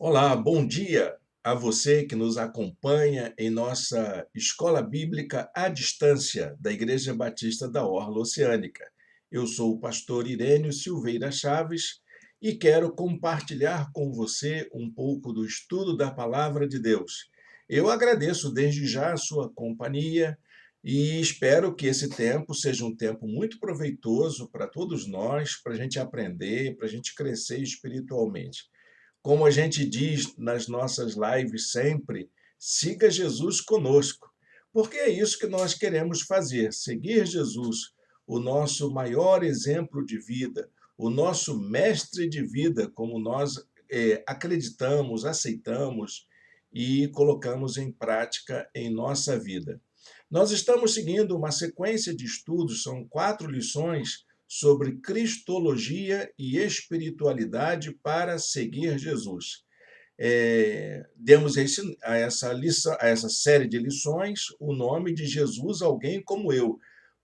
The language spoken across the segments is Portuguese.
Olá, bom dia a você que nos acompanha em nossa escola bíblica à distância da Igreja Batista da Orla Oceânica. Eu sou o pastor Irênio Silveira Chaves e quero compartilhar com você um pouco do estudo da Palavra de Deus. Eu agradeço desde já a sua companhia e espero que esse tempo seja um tempo muito proveitoso para todos nós, para a gente aprender, para a gente crescer espiritualmente. Como a gente diz nas nossas lives sempre, siga Jesus conosco, porque é isso que nós queremos fazer, seguir Jesus, o nosso maior exemplo de vida, o nosso mestre de vida, como nós acreditamos, aceitamos e colocamos em prática em nossa vida. Nós estamos seguindo uma sequência de estudos, são 4 lições sobre Cristologia e espiritualidade para seguir Jesus. Demos a essa lição, a essa série de lições o nome de Jesus, alguém como eu,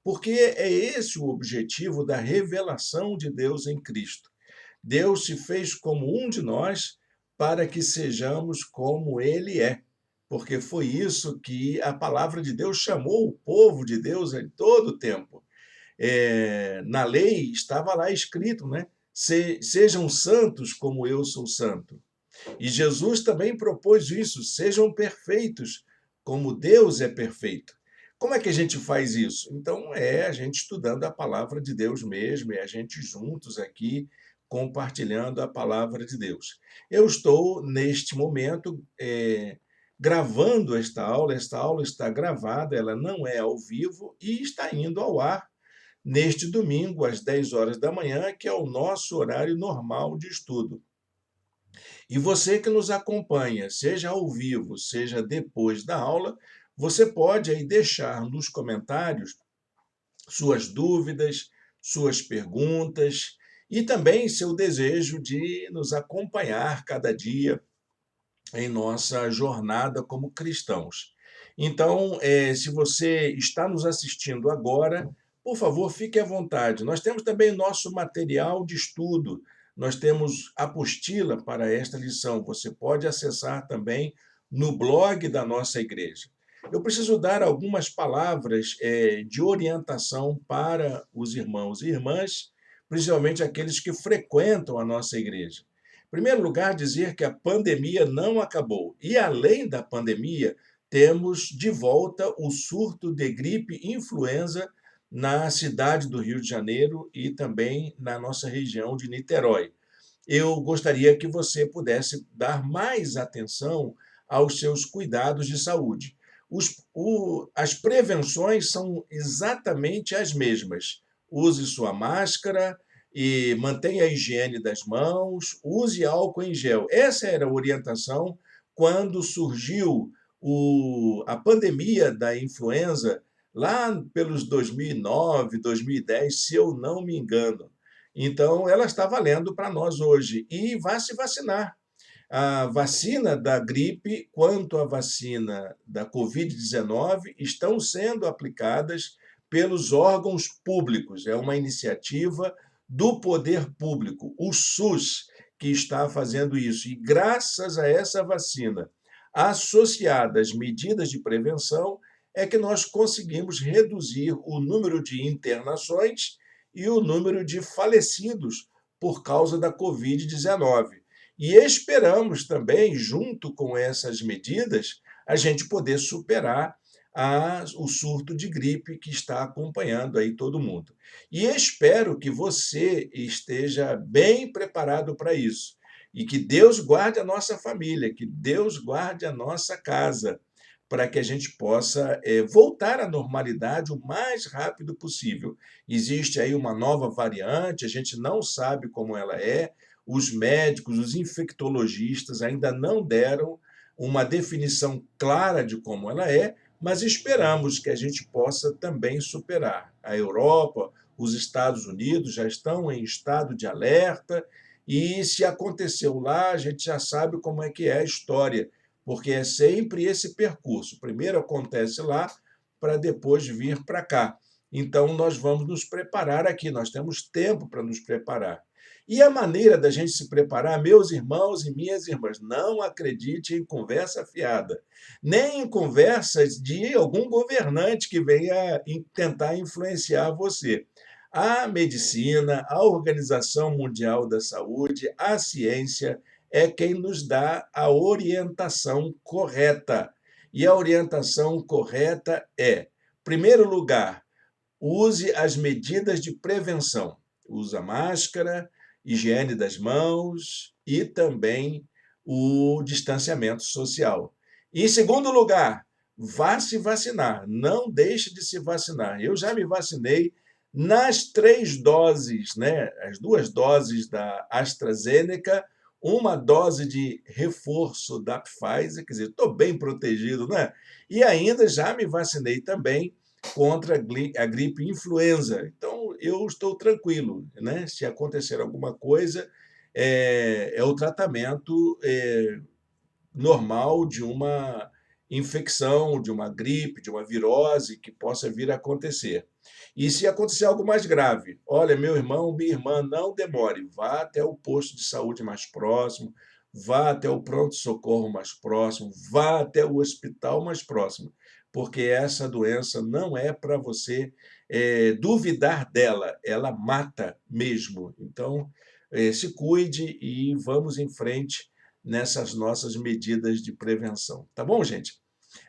porque é esse o objetivo da revelação de Deus em Cristo. Deus se fez como um de nós para que sejamos como Ele é, porque foi isso que a palavra de Deus chamou o povo de Deus em todo o tempo. Na lei estava lá escrito, né? Sejam santos como eu sou santo. E Jesus também propôs isso, sejam perfeitos como Deus é perfeito. Como é que a gente faz isso? Então, é a gente estudando a palavra de Deus mesmo, é a gente juntos aqui compartilhando a palavra de Deus. Eu estou, neste momento, gravando esta aula está gravada, ela não é ao vivo e está indo ao ar neste domingo, às 10 horas da manhã, que é o nosso horário normal de estudo. E você que nos acompanha, seja ao vivo, seja depois da aula, você pode aí deixar nos comentários suas dúvidas, suas perguntas e também seu desejo de nos acompanhar cada dia em nossa jornada como cristãos. Então, se você está nos assistindo agora, por favor, fique à vontade. Nós temos também nosso material de estudo, nós temos apostila para esta lição. Você pode acessar também no blog da nossa igreja. Eu preciso dar algumas palavras de orientação para os irmãos e irmãs, principalmente aqueles que frequentam a nossa igreja. Em primeiro lugar, dizer que a pandemia não acabou. E, além da pandemia, temos de volta o surto de gripe influenza na cidade do Rio de Janeiro e também na nossa região de Niterói. Eu gostaria que você pudesse dar mais atenção aos seus cuidados de saúde. As prevenções são exatamente as mesmas. Use sua máscara e mantenha a higiene das mãos, use álcool em gel. Essa era a orientação quando surgiu a pandemia da influenza, lá pelos 2009, 2010, se eu não me engano. Então, ela está valendo para nós hoje. E vá se vacinar. A vacina da gripe quanto a vacina da Covid-19 estão sendo aplicadas pelos órgãos públicos. É uma iniciativa do poder público, o SUS, que está fazendo isso. E graças a essa vacina, associada às medidas de prevenção, é que nós conseguimos reduzir o número de internações e o número de falecidos por causa da Covid-19. E esperamos também, junto com essas medidas, a gente poder superar o surto de gripe que está acompanhando aí todo mundo. E espero que você esteja bem preparado para isso. E que Deus guarde a nossa família, que Deus guarde a nossa casa, para que a gente possa voltar à normalidade o mais rápido possível. Existe aí uma nova variante, a gente não sabe como ela é, os médicos, os infectologistas ainda não deram uma definição clara de como ela é, mas esperamos que a gente possa também superar. A Europa, os Estados Unidos já estão em estado de alerta, e se aconteceu lá, a gente já sabe como é que é a história, porque é sempre esse percurso. Primeiro acontece lá, para depois vir para cá. Então, nós vamos nos preparar aqui, nós temos tempo para nos preparar. E a maneira da gente se preparar, meus irmãos e minhas irmãs, não acredite em conversa fiada, nem em conversas de algum governante que venha tentar influenciar você. A medicina, a Organização Mundial da Saúde, a ciência é quem nos dá a orientação correta. E a orientação correta é, em primeiro lugar, use as medidas de prevenção. Usa máscara, higiene das mãos e também o distanciamento social. E, em segundo lugar, vá se vacinar. Não deixe de se vacinar. Eu já me vacinei nas 3 doses, né? As 2 doses da AstraZeneca, uma dose de reforço da Pfizer, quer dizer, estou bem protegido, né? E ainda já me vacinei também contra a gripe influenza. Então, eu estou tranquilo, né? Se acontecer alguma coisa, é o tratamento normal de uma infecção, de uma gripe, de uma virose que possa vir a acontecer. E se acontecer algo mais grave, olha, meu irmão, minha irmã, não demore, vá até o posto de saúde mais próximo, vá até o pronto-socorro mais próximo, vá até o hospital mais próximo, porque essa doença não é para você duvidar dela, ela mata mesmo. Então, se cuide e vamos em frente nessas nossas medidas de prevenção. Tá bom, gente?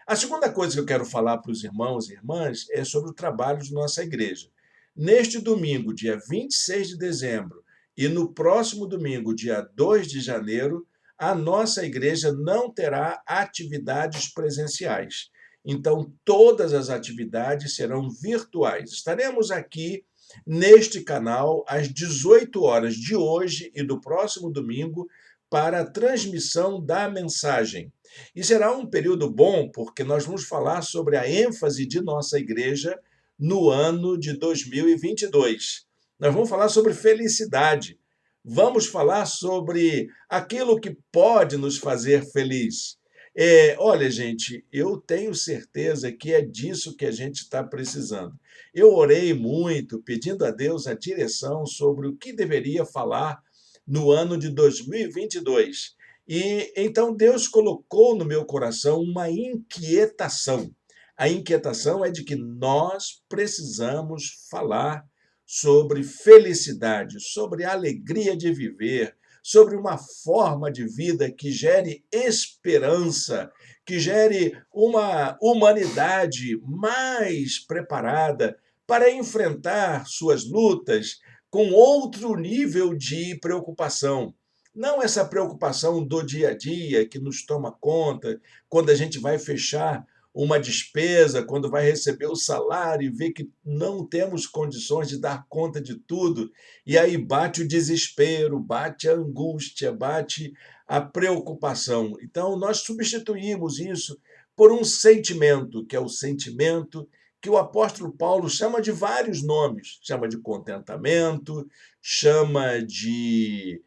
A segunda coisa que eu quero falar para os irmãos e irmãs é sobre o trabalho de nossa igreja. Neste domingo, dia 26 de dezembro, e no próximo domingo, dia 2 de janeiro, a nossa igreja não terá atividades presenciais. Então, todas as atividades serão virtuais. Estaremos aqui neste canal às 18 horas de hoje e do próximo domingo para a transmissão da mensagem. E será um período bom, porque nós vamos falar sobre a ênfase de nossa igreja no ano de 2022. Nós vamos falar sobre felicidade. Vamos falar sobre aquilo que pode nos fazer feliz. Olha, gente, eu tenho certeza que é disso que a gente está precisando. Eu orei muito, pedindo a Deus a direção sobre o que deveria falar no ano de 2022. E então Deus colocou no meu coração uma inquietação. A inquietação é de que nós precisamos falar sobre felicidade, sobre a alegria de viver, sobre uma forma de vida que gere esperança, que gere uma humanidade mais preparada para enfrentar suas lutas com outro nível de preocupação. Não essa preocupação do dia a dia que nos toma conta, quando a gente vai fechar uma despesa, quando vai receber o salário e vê que não temos condições de dar conta de tudo, e aí bate o desespero, bate a angústia, bate a preocupação. Então, nós substituímos isso por um sentimento, que é o sentimento que o apóstolo Paulo chama de vários nomes, chama de contentamento, chama de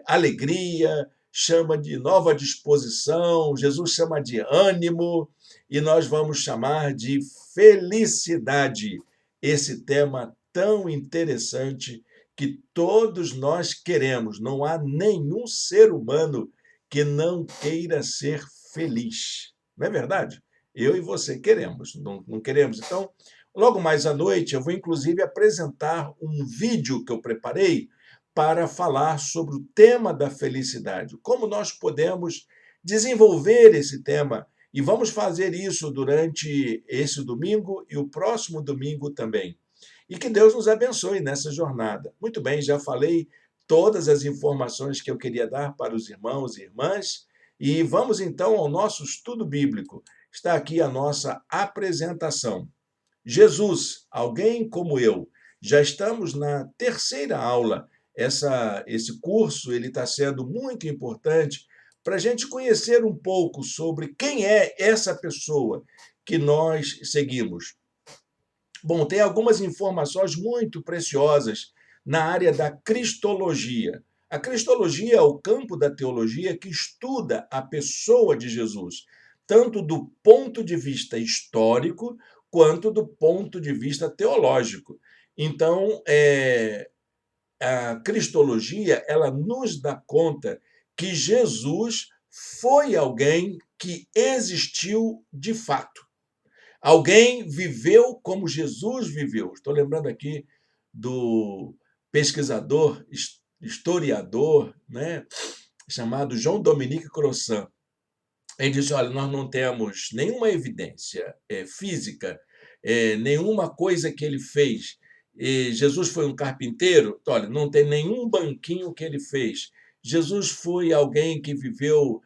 alegria, chama de nova disposição, Jesus chama de ânimo, e nós vamos chamar de felicidade, esse tema tão interessante que todos nós queremos. Não há nenhum ser humano que não queira ser feliz. Não é verdade? Eu e você queremos, não queremos? Então, logo mais à noite, eu vou inclusive apresentar um vídeo que eu preparei para falar sobre o tema da felicidade, como nós podemos desenvolver esse tema. E vamos fazer isso durante esse domingo e o próximo domingo também. E que Deus nos abençoe nessa jornada. Muito bem, já falei todas as informações que eu queria dar para os irmãos e irmãs. E vamos então ao nosso estudo bíblico. Está aqui a nossa apresentação. Jesus, alguém como eu. Já estamos na terceira aula. Esse curso ele está sendo muito importante para a gente conhecer um pouco sobre quem é essa pessoa que nós seguimos. Bom, tem algumas informações muito preciosas na área da cristologia. A cristologia é o campo da teologia que estuda a pessoa de Jesus, tanto do ponto de vista histórico quanto do ponto de vista teológico. Então, a cristologia, ela nos dá conta que Jesus foi alguém que existiu de fato. Alguém viveu como Jesus viveu. Estou lembrando aqui do pesquisador, historiador, né, chamado Jean-Dominique Crossan. Ele disse: olha, nós não temos nenhuma evidência física, nenhuma coisa que ele fez. Jesus foi um carpinteiro? Olha, não tem nenhum banquinho que ele fez. Jesus foi alguém que viveu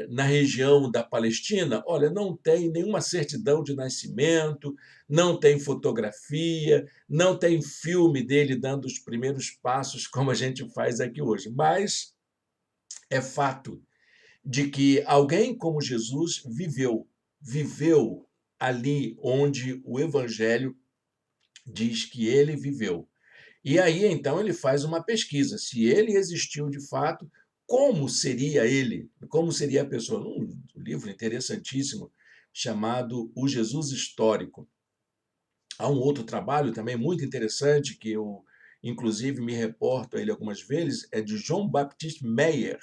na região da Palestina? Olha, não tem nenhuma certidão de nascimento, não tem fotografia, não tem filme dele dando os primeiros passos, como a gente faz aqui hoje. Mas é fato de que alguém como Jesus viveu ali onde o Evangelho diz que ele viveu. E aí, então, ele faz uma pesquisa. Se ele existiu de fato, como seria ele? Como seria a pessoa? Um livro interessantíssimo chamado O Jesus Histórico. Há um outro trabalho também muito interessante que eu, inclusive, me reporto a ele algumas vezes, é de John Baptiste Meyer.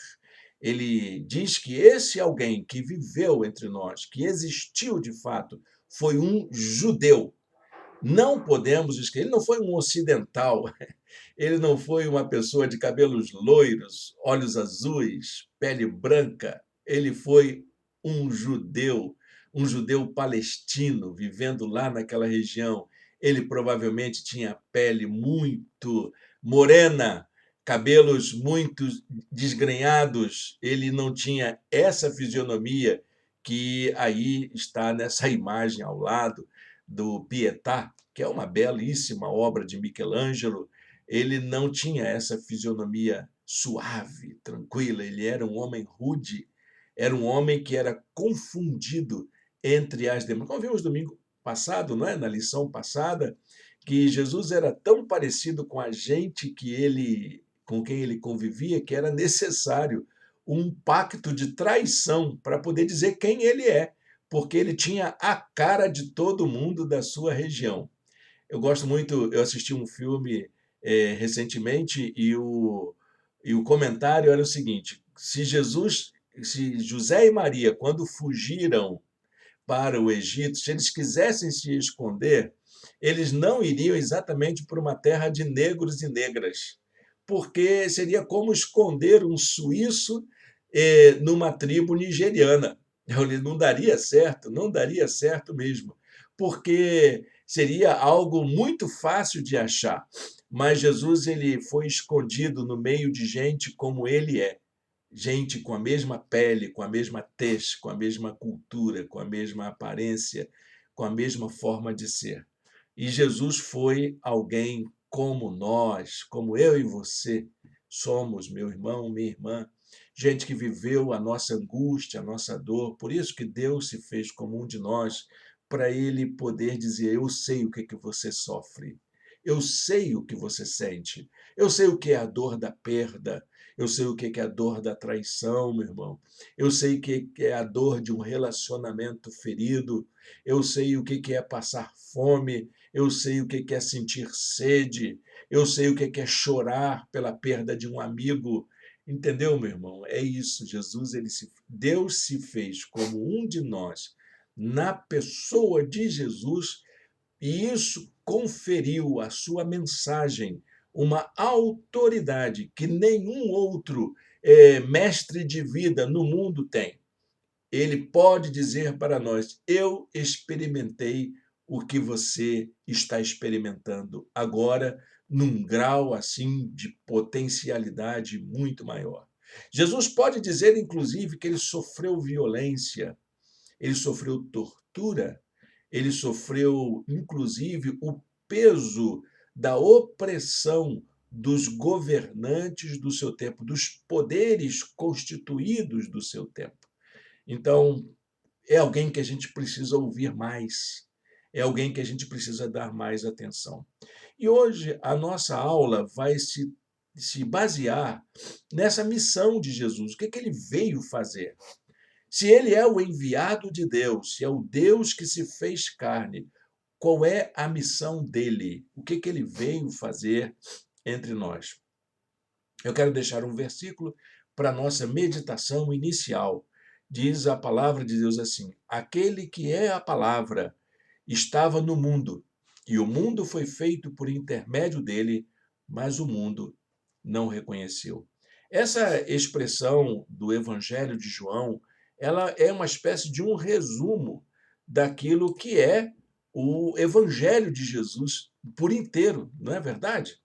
Ele diz que esse alguém que viveu entre nós, que existiu de fato, foi um judeu. Não podemos esquecer, ele não foi um ocidental, ele não foi uma pessoa de cabelos loiros, olhos azuis, pele branca. Ele foi um judeu palestino, vivendo lá naquela região. Ele provavelmente tinha pele muito morena, cabelos muito desgrenhados. Ele não tinha essa fisionomia que aí está nessa imagem ao lado do Pietà, que é uma belíssima obra de Michelangelo. Ele não tinha essa fisionomia suave, tranquila. Ele era um homem rude, era um homem que era confundido entre as demais. Como vimos domingo passado, não é? Na lição passada, que Jesus era tão parecido com a gente com quem ele convivia, que era necessário um pacto de traição para poder dizer quem ele é, porque ele tinha a cara de todo mundo da sua região. Eu gosto muito, eu assisti um filme recentemente e o comentário era o seguinte: se José e Maria, quando fugiram para o Egito, se eles quisessem se esconder, eles não iriam exatamente para uma terra de negros e negras, porque seria como esconder um suíço numa tribo nigeriana. Não daria certo, não daria certo mesmo, porque seria algo muito fácil de achar. Mas Jesus ele foi escondido no meio de gente como ele é. Gente com a mesma pele, com a mesma tez, com a mesma cultura, com a mesma aparência, com a mesma forma de ser. E Jesus foi alguém como nós, como eu e você somos, meu irmão, minha irmã, gente que viveu a nossa angústia, a nossa dor. Por isso que Deus se fez como um de nós, para ele poder dizer: eu sei o que que você sofre. Eu sei o que você sente. Eu sei o que é a dor da perda. Eu sei o que é a dor da traição, meu irmão. Eu sei o que é a dor de um relacionamento ferido. Eu sei o que é passar fome. Eu sei o que é sentir sede. Eu sei o que é chorar pela perda de um amigo. Entendeu, meu irmão? É isso. Deus se fez como um de nós na pessoa de Jesus, e isso conferiu à sua mensagem uma autoridade que nenhum outro mestre de vida no mundo tem. Ele pode dizer para nós: eu experimentei o que você está experimentando agora, num grau assim de potencialidade muito maior. Jesus pode dizer, inclusive, que ele sofreu violência, ele sofreu tortura, ele sofreu, inclusive, o peso da opressão dos governantes do seu tempo, dos poderes constituídos do seu tempo. Então, é alguém que a gente precisa ouvir mais, é alguém que a gente precisa dar mais atenção. E hoje a nossa aula vai se basear nessa missão de Jesus. O que, que ele veio fazer? Se ele é o enviado de Deus, se é o Deus que se fez carne, qual é a missão dele? O que, que ele veio fazer entre nós. Eu quero deixar um versículo para a nossa meditação inicial. Diz a palavra de Deus assim: aquele que é a palavra estava no mundo, e o mundo foi feito por intermédio dele, mas o mundo não o reconheceu. Essa expressão do Evangelho de João, ela é uma espécie de um resumo daquilo que é o Evangelho de Jesus por inteiro, não é verdade?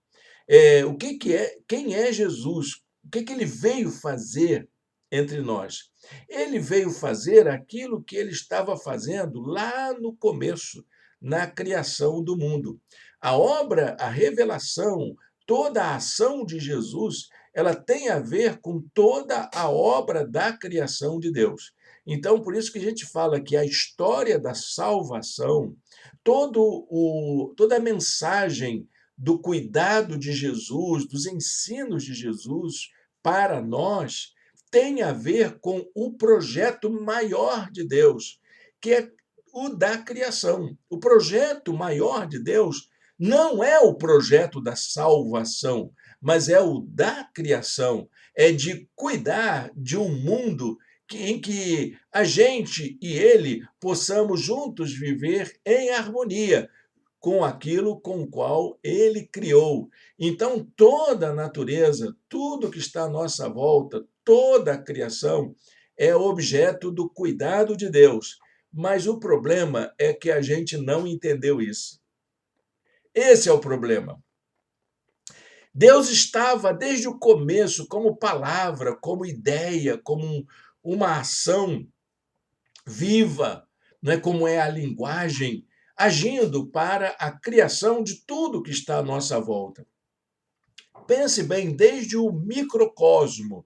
O que é, quem é Jesus? O que ele veio fazer entre nós? Ele veio fazer aquilo que ele estava fazendo lá no começo, na criação do mundo. A obra, a revelação, toda a ação de Jesus, ela tem a ver com toda a obra da criação de Deus. Então, por isso que a gente fala que a história da salvação, toda a mensagem do cuidado de Jesus, dos ensinos de Jesus para nós, tem a ver com o projeto maior de Deus, que é o da criação. O projeto maior de Deus não é o projeto da salvação, mas é o da criação. É de cuidar de um mundo em que a gente e ele possamos juntos viver em harmonia com aquilo com o qual ele criou. Então, toda a natureza, tudo que está à nossa volta, toda a criação é objeto do cuidado de Deus. Mas o problema é que a gente não entendeu isso. Esse é o problema. Deus estava desde o começo como palavra, como ideia, como uma ação viva, não é como é a linguagem, agindo para a criação de tudo que está à nossa volta. Pense bem, desde o microcosmo,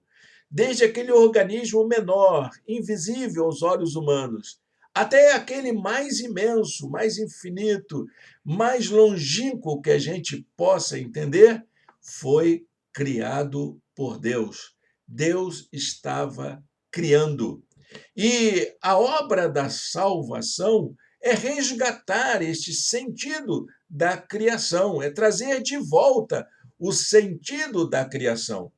desde aquele organismo menor, invisível aos olhos humanos, até aquele mais imenso, mais infinito, mais longínquo que a gente possa entender, foi criado por Deus. Deus estava criando. E a obra da salvação é resgatar este sentido da criação, é trazer de volta o sentido da criação.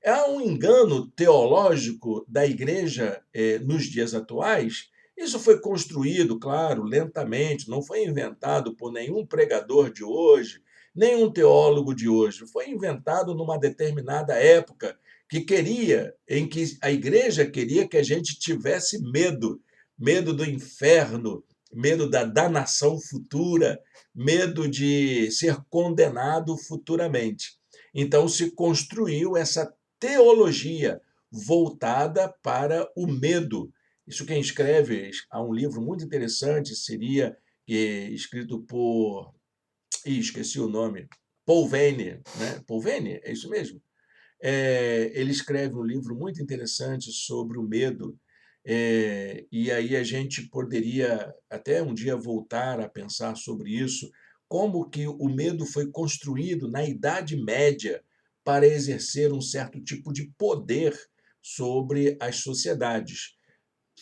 Há um engano teológico da igreja nos dias atuais. Isso foi construído, claro, lentamente, não foi inventado por nenhum pregador de hoje, nenhum teólogo de hoje. Foi inventado numa determinada época em que a igreja queria que a gente tivesse medo, medo do inferno, medo da danação futura, medo de ser condenado futuramente. Então se construiu essa teologia voltada para o medo. Isso quem escreve, há um livro muito interessante, seria escrito por, esqueci o nome, Paul Vane, né? Paul Vane, é isso mesmo? Ele escreve um livro muito interessante sobre o medo, e aí a gente poderia até um dia voltar a pensar sobre isso, como que o medo foi construído na Idade Média para exercer um certo tipo de poder sobre as sociedades.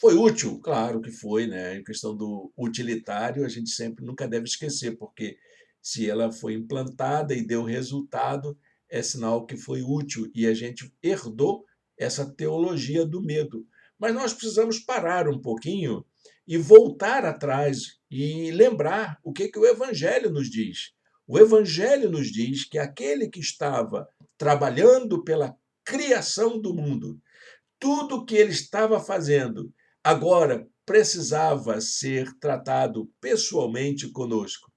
Foi útil? Claro que foi, né? Em questão do utilitário, a gente sempre nunca deve esquecer, porque se ela foi implantada e deu resultado, é sinal que foi útil e a gente herdou essa teologia do medo. Mas nós precisamos parar um pouquinho e voltar atrás e lembrar o que o Evangelho nos diz. O Evangelho nos diz que aquele que estava trabalhando pela criação do mundo, tudo o que ele estava fazendo, agora precisava ser tratado pessoalmente conosco.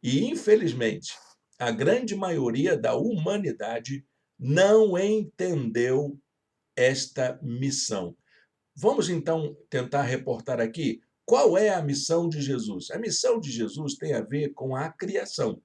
E, infelizmente, a grande maioria da humanidade não entendeu esta missão. Vamos então tentar reportar aqui qual é a missão de Jesus. A missão de Jesus tem a ver com a criação.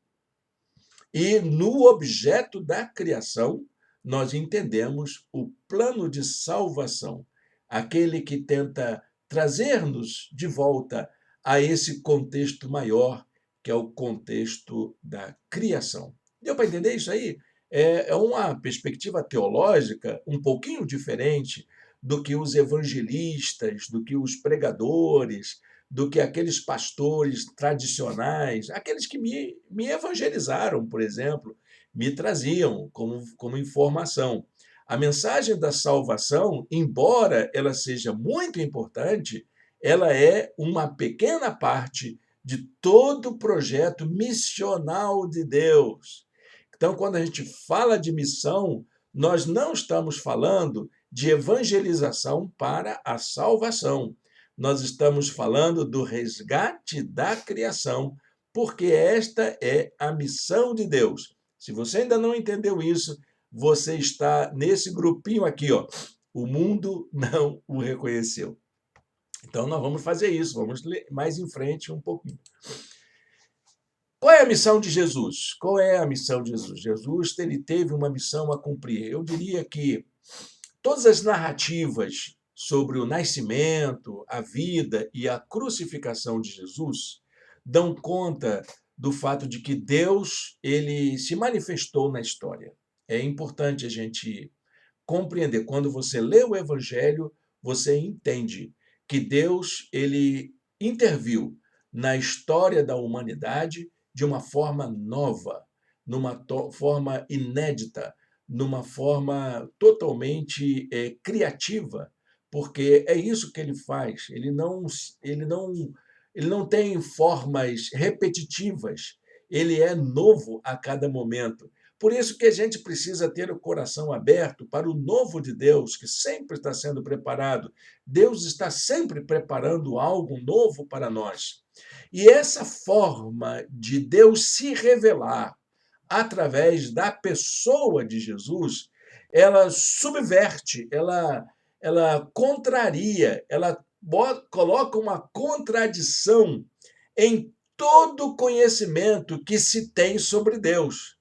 E no objeto da criação, nós entendemos o plano de salvação, aquele que tenta trazer-nos de volta a esse contexto maior, que é o contexto da criação. Deu para entender isso aí? É uma perspectiva teológica um pouquinho diferente do que os evangelistas, do que os pregadores, do que aqueles pastores tradicionais, aqueles que me evangelizaram, por exemplo, me traziam como informação. A mensagem da salvação, embora ela seja muito importante, ela é uma pequena parte de todo o projeto missional de Deus. Então, quando a gente fala de missão, nós não estamos falando de evangelização para a salvação. Nós estamos falando do resgate da criação, porque esta é a missão de Deus. Se você ainda não entendeu isso, você está nesse grupinho aqui, ó. O mundo não o reconheceu. Então, nós vamos fazer isso, vamos ler mais em frente um pouquinho. Qual é a missão de Jesus? Qual é a missão de Jesus? Jesus ele teve uma missão a cumprir. Eu diria que todas as narrativas sobre o nascimento, a vida e a crucificação de Jesus dão conta do fato de que Deus ele se manifestou na história. É importante a gente compreender. Quando você lê o Evangelho, você entende que Deus ele interviu na história da humanidade de uma forma nova, numa forma inédita, numa forma totalmente criativa, porque é isso que ele faz. Ele não tem formas repetitivas. Ele é novo a cada momento. Por isso que a gente precisa ter o coração aberto para o novo de Deus, que sempre está sendo preparado. Deus está sempre preparando algo novo para nós. E essa forma de Deus se revelar através da pessoa de Jesus, ela subverte, ela contraria, ela coloca uma contradição em todo o conhecimento que se tem sobre Deus.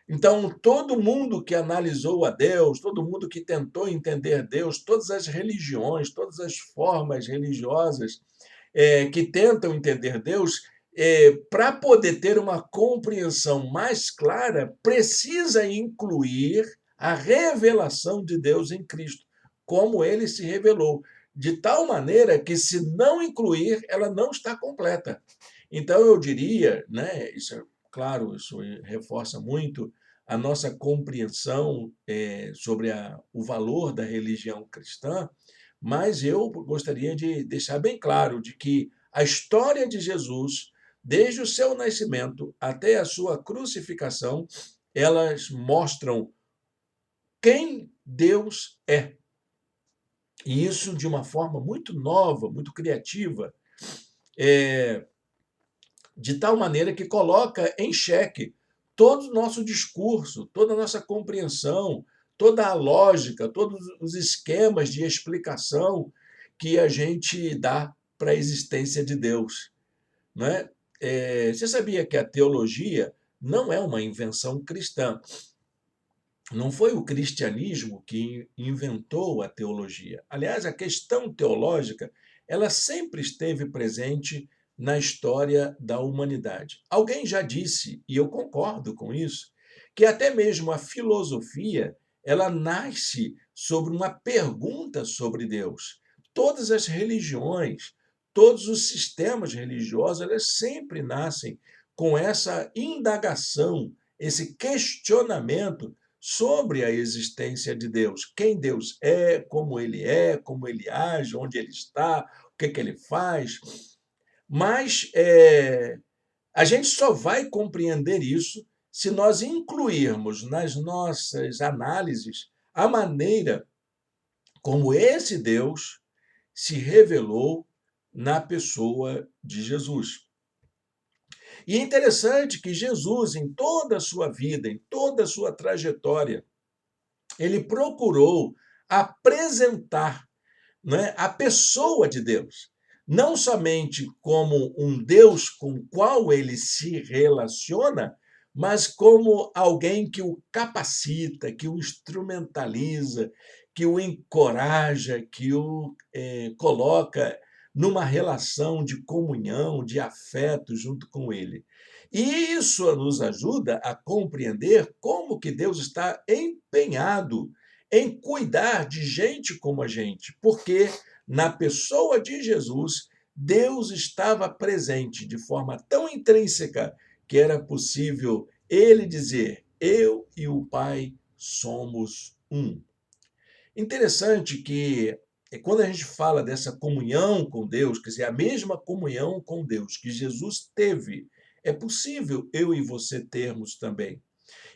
Então, todo mundo que analisou a Deus, todo mundo que tentou entender Deus, todas as religiões, todas as formas religiosas que tentam entender Deus, para poder ter uma compreensão mais clara, precisa incluir a revelação de Deus em Cristo, como ele se revelou, de tal maneira que, se não incluir, ela não está completa. Então, eu diria, né, isso é claro, isso reforça muito a nossa compreensão sobre o valor da religião cristã, mas eu gostaria de deixar bem claro de que a história de Jesus, desde o seu nascimento até a sua crucificação, elas mostram quem Deus é. E isso de uma forma muito nova, muito criativa, de tal maneira que coloca em xeque todo o nosso discurso, toda a nossa compreensão, toda a lógica, todos os esquemas de explicação que a gente dá para a existência de Deus. Não é? Você sabia que a teologia não é uma invenção cristã? Não foi o cristianismo que inventou a teologia. Aliás, a questão teológica ela sempre esteve presente na história da humanidade. Alguém já disse, e eu concordo com isso, que até mesmo a filosofia ela nasce sobre uma pergunta sobre Deus. Todas as religiões, todos os sistemas religiosos, elas sempre nascem com essa indagação, esse questionamento sobre a existência de Deus. Quem Deus é, como ele age, onde ele está, o que ele faz. Mas a gente só vai compreender isso se nós incluirmos nas nossas análises a maneira como esse Deus se revelou na pessoa de Jesus. E é interessante que Jesus, em toda a sua vida, em toda a sua trajetória, ele procurou apresentar, né, a pessoa de Deus, não somente como um Deus com o qual ele se relaciona, mas como alguém que o capacita, que o instrumentaliza, que o encoraja, que o coloca numa relação de comunhão, de afeto junto com ele. E isso nos ajuda a compreender como que Deus está empenhado em cuidar de gente como a gente, porque na pessoa de Jesus, Deus estava presente de forma tão intrínseca que era possível ele dizer: eu e o Pai somos um. Interessante que quando a gente fala dessa comunhão com Deus, quer dizer, a mesma comunhão com Deus que Jesus teve, é possível eu e você termos também.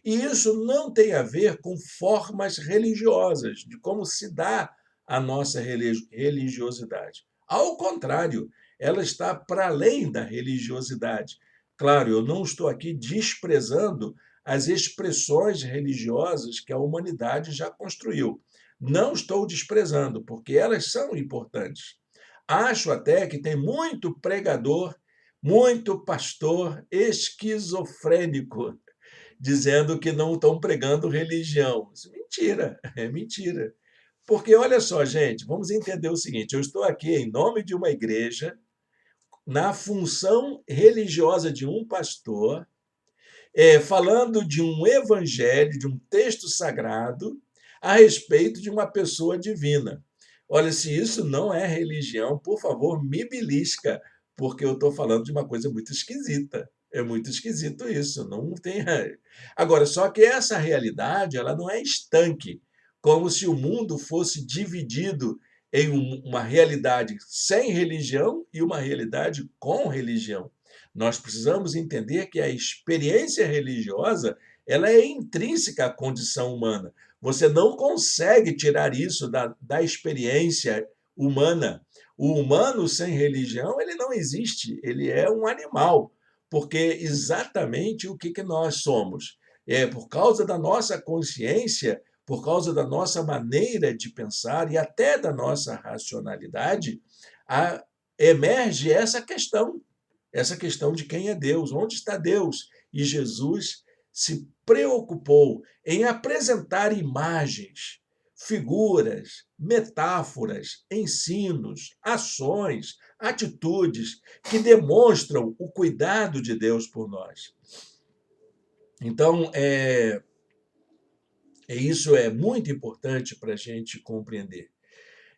E isso não tem a ver com formas religiosas, de como se dá a nossa religiosidade. Ao contrário, ela está para além da religiosidade. Claro, eu não estou aqui desprezando as expressões religiosas que a humanidade já construiu. Não estou desprezando, porque elas são importantes. Acho até que tem muito pregador, muito pastor esquizofrênico dizendo que não estão pregando religião. Isso é mentira, é mentira. Porque olha só, gente, vamos entender o seguinte: eu estou aqui em nome de uma igreja, na função religiosa de um pastor, falando de um evangelho, de um texto sagrado, a respeito de uma pessoa divina. Olha, se isso não é religião, por favor, me belisca, porque eu estou falando de uma coisa muito esquisita. É muito esquisito isso, não tem. Agora, só que essa realidade, ela não é estanque, como se o mundo fosse dividido em uma realidade sem religião e uma realidade com religião. Nós precisamos entender que a experiência religiosa, ela é intrínseca à condição humana. Você não consegue tirar isso da experiência humana. O humano sem religião, ele não existe, ele é um animal, porque exatamente o que nós somos. É por causa da nossa consciência, por causa da nossa maneira de pensar e até da nossa racionalidade, emerge essa questão de quem é Deus, onde está Deus. E Jesus se preocupou em apresentar imagens, figuras, metáforas, ensinos, ações, atitudes que demonstram o cuidado de Deus por nós. Então, isso é muito importante para a gente compreender.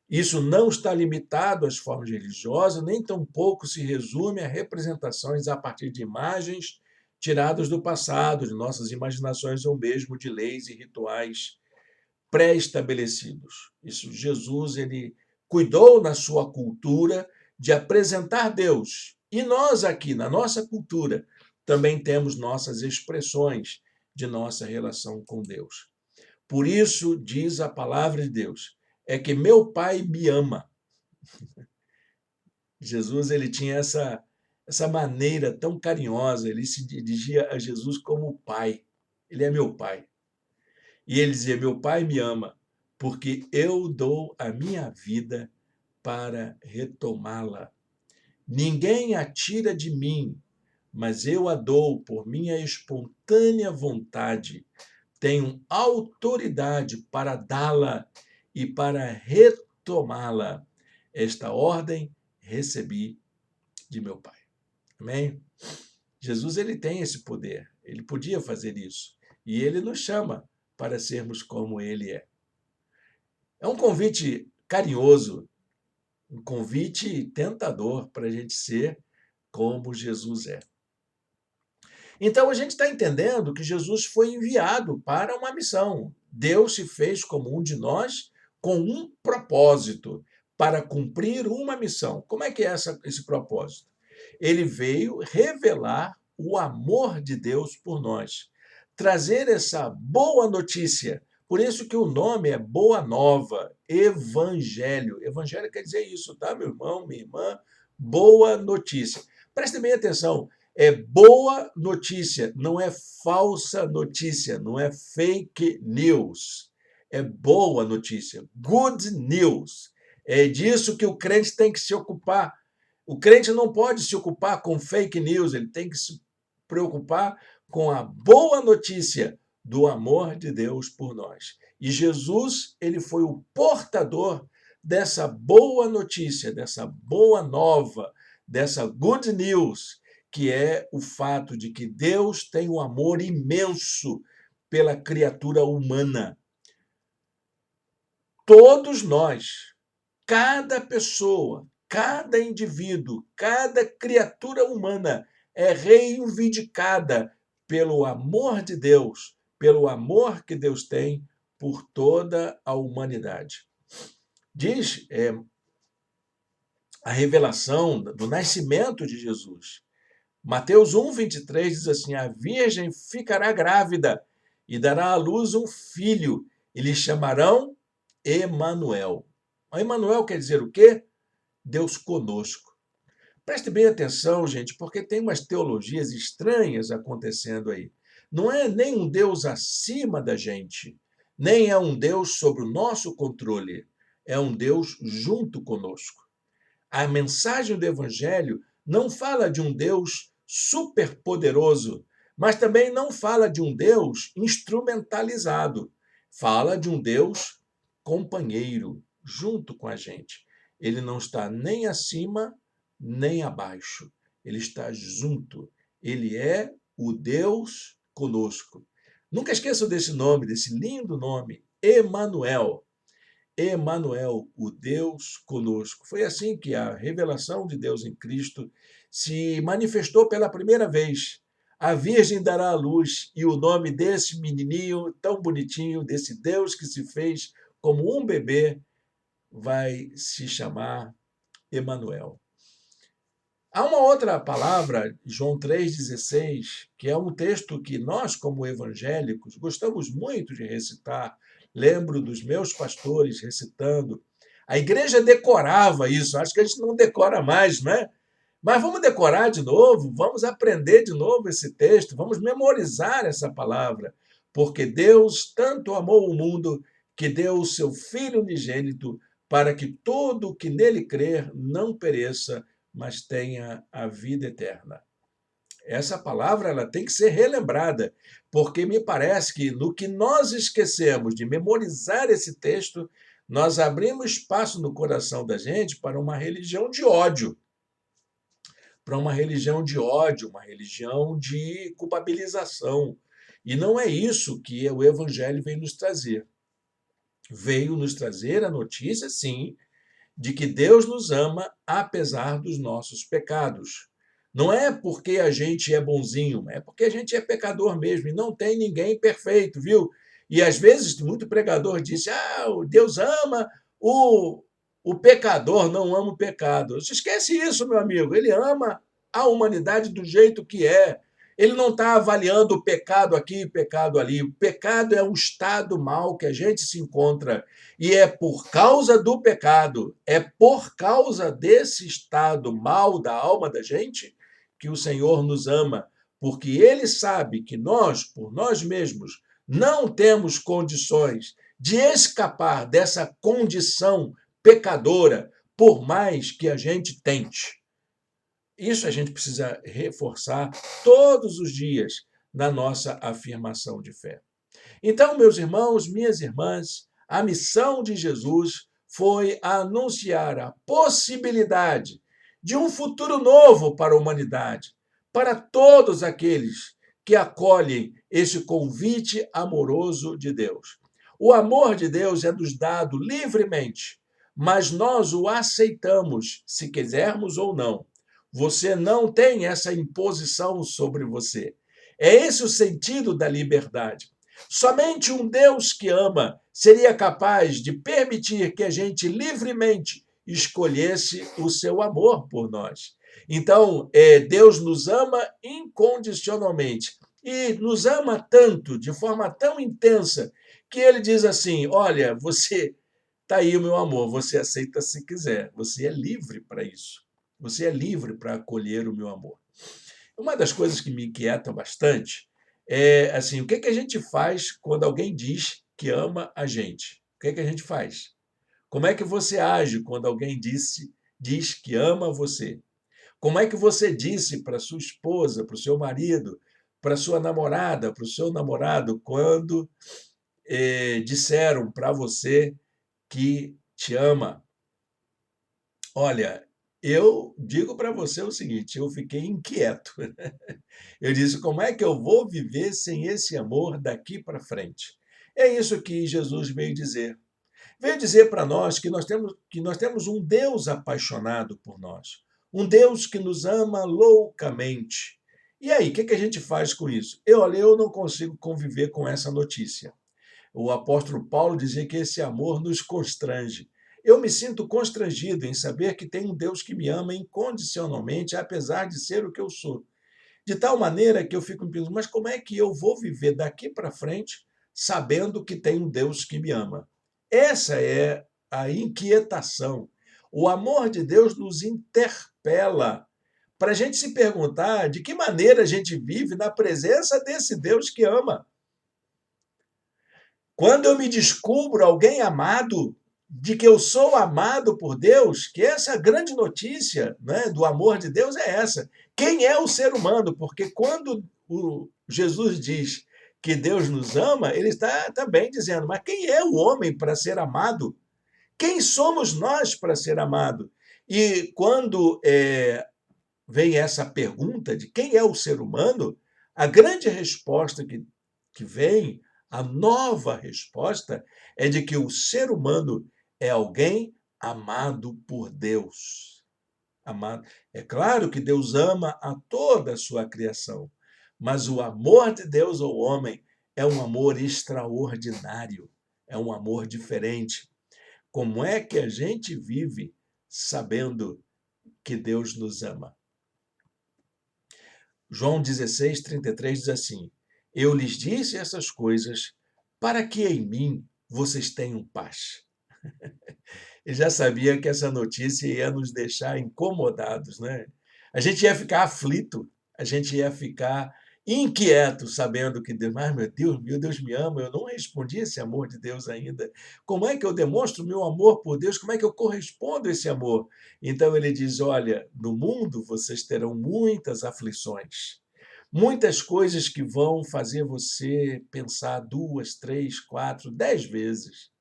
Isso não está limitado às formas religiosas, nem tampouco se resume a representações a partir de imagens tiradas do passado, de nossas imaginações ou mesmo de leis e rituais pré-estabelecidos. Isso, Jesus, ele cuidou na sua cultura de apresentar Deus. E nós aqui, na nossa cultura, também temos nossas expressões de nossa relação com Deus. Por isso, diz a palavra de Deus, é que meu Pai me ama. Jesus, ele tinha essa maneira tão carinhosa, ele se dirigia a Jesus como Pai. Ele é meu Pai. E ele dizia: meu Pai me ama, porque eu dou a minha vida para retomá-la. Ninguém a tira de mim, mas eu a dou por minha espontânea vontade. Tenho autoridade para dá-la e para retomá-la. Esta ordem recebi de meu Pai. Amém? Jesus, ele tem esse poder, ele podia fazer isso. E ele nos chama para sermos como ele é. É um convite carinhoso, um convite tentador para a gente ser como Jesus é. Então a gente está entendendo que Jesus foi enviado para uma missão. Deus se fez como um de nós com um propósito, para cumprir uma missão. Como é que é esse propósito? Ele veio revelar o amor de Deus por nós, trazer essa boa notícia. Por isso que o nome é Boa Nova, Evangelho. Evangelho quer dizer isso, tá, meu irmão, minha irmã? Boa notícia. Preste bem atenção. É boa notícia, não é falsa notícia, não é fake news. É boa notícia, good news. É disso que o crente tem que se ocupar. O crente não pode se ocupar com fake news, ele tem que se preocupar com a boa notícia do amor de Deus por nós. E Jesus, ele foi o portador dessa boa notícia, dessa boa nova, dessa good news, que é o fato de que Deus tem um amor imenso pela criatura humana. Todos nós, cada pessoa, cada indivíduo, cada criatura humana é reivindicada pelo amor de Deus, pelo amor que Deus tem por toda a humanidade. Diz a revelação do nascimento de Jesus. Mateus 1:23 diz assim: a virgem ficará grávida e dará à luz um filho, e lhe chamarão Emanuel. Emanuel quer dizer o quê? Deus conosco. Preste bem atenção, gente, porque tem umas teologias estranhas acontecendo aí. Não é nem um Deus acima da gente, nem é um Deus sob o nosso controle. É um Deus junto conosco. A mensagem do Evangelho não fala de um Deus superpoderoso, mas também não fala de um Deus instrumentalizado. Fala de um Deus companheiro, junto com a gente. Ele não está nem acima, nem abaixo. Ele está junto. Ele é o Deus conosco. Nunca esqueçam desse nome, desse lindo nome, Emanuel. Emanuel, o Deus conosco. Foi assim que a revelação de Deus em Cristo se manifestou pela primeira vez. A Virgem dará à luz, e o nome desse menininho tão bonitinho, desse Deus que se fez como um bebê, vai se chamar Emanuel. Há uma outra palavra, João 3,16, que é um texto que nós, como evangélicos, gostamos muito de recitar. Lembro dos meus pastores recitando. A igreja decorava isso, acho que a gente não decora mais, não é? Mas vamos decorar de novo, vamos aprender de novo esse texto, vamos memorizar essa palavra, porque Deus tanto amou o mundo que deu o seu Filho unigênito para que todo o que nele crer não pereça, mas tenha a vida eterna. Essa palavra ela tem que ser relembrada, porque me parece que no que nós esquecemos de memorizar esse texto, nós abrimos espaço no coração da gente para uma religião de ódio, uma religião de culpabilização. E não é isso que o Evangelho veio nos trazer. Veio nos trazer a notícia, sim, de que Deus nos ama apesar dos nossos pecados. Não é porque a gente é bonzinho, é porque a gente é pecador mesmo, e não tem ninguém perfeito, viu? E às vezes, muito pregador disse: Deus ama o pecador, não ama o pecado. Você esquece isso, meu amigo. Ele ama a humanidade do jeito que é. Ele não está avaliando o pecado aqui e pecado ali. O pecado é um estado mal que a gente se encontra. E é por causa do pecado, é por causa desse estado mal da alma da gente, que o Senhor nos ama. Porque Ele sabe que nós, por nós mesmos, não temos condições de escapar dessa condição pecadora, por mais que a gente tente. Isso a gente precisa reforçar todos os dias na nossa afirmação de fé. Então, meus irmãos, minhas irmãs, a missão de Jesus foi anunciar a possibilidade de um futuro novo para a humanidade, para todos aqueles que acolhem esse convite amoroso de Deus. O amor de Deus é nos dado livremente, mas nós o aceitamos, se quisermos ou não. Você não tem essa imposição sobre você. É esse o sentido da liberdade. Somente um Deus que ama seria capaz de permitir que a gente livremente escolhesse o seu amor por nós. Então, Deus nos ama incondicionalmente e nos ama tanto, de forma tão intensa, que ele diz assim: olha, você está aí o meu amor, você aceita se quiser, você é livre para isso. Você é livre para acolher o meu amor. Uma das coisas que me inquieta bastante é assim, o que que a gente faz quando alguém diz que ama a gente? O que que a gente faz? Como é que você age quando alguém diz que ama você? Como é que você disse para sua esposa, para o seu marido, para sua namorada, para o seu namorado, quando disseram para você que te ama? Olha, eu digo para você o seguinte, eu fiquei inquieto. Eu disse, como é que eu vou viver sem esse amor daqui para frente? É isso que Jesus veio dizer. Veio dizer para nós que nós temos um Deus apaixonado por nós, um Deus que nos ama loucamente. E aí, o que a gente faz com isso? Eu não consigo conviver com essa notícia. O apóstolo Paulo dizia que esse amor nos constrange. Eu me sinto constrangido em saber que tem um Deus que me ama incondicionalmente, apesar de ser o que eu sou. De tal maneira que eu fico me pensando, mas como é que eu vou viver daqui para frente sabendo que tem um Deus que me ama? Essa é a inquietação. O amor de Deus nos interpela para a gente se perguntar de que maneira a gente vive na presença desse Deus que ama. Quando eu me descubro alguém amado, de que eu sou amado por Deus, que essa é a grande notícia, né, do amor de Deus é essa. Quem é o ser humano? Porque quando Jesus diz que Deus nos ama, ele está também dizendo, mas quem é o homem para ser amado? Quem somos nós para ser amado? E quando vem essa pergunta de quem é o ser humano, a grande resposta que vem, a nova resposta, é de que o ser humano é alguém amado por Deus. Amado. É claro que Deus ama a toda a sua criação, mas o amor de Deus ao homem é um amor extraordinário, é um amor diferente. Como é que a gente vive sabendo que Deus nos ama? João 16:33 diz assim: Eu lhes disse essas coisas para que em mim vocês tenham paz. Ele já sabia que essa notícia ia nos deixar incomodados, né? A gente ia ficar aflito, a gente ia ficar inquieto, sabendo que Deus, mas meu Deus me ama, eu não respondi esse amor de Deus ainda. Como é que eu demonstro meu amor por Deus? Como é que eu correspondo a esse amor? Então ele diz: Olha, no mundo vocês terão muitas aflições, muitas coisas que vão fazer você pensar 2, 3, 4, 10 vezes,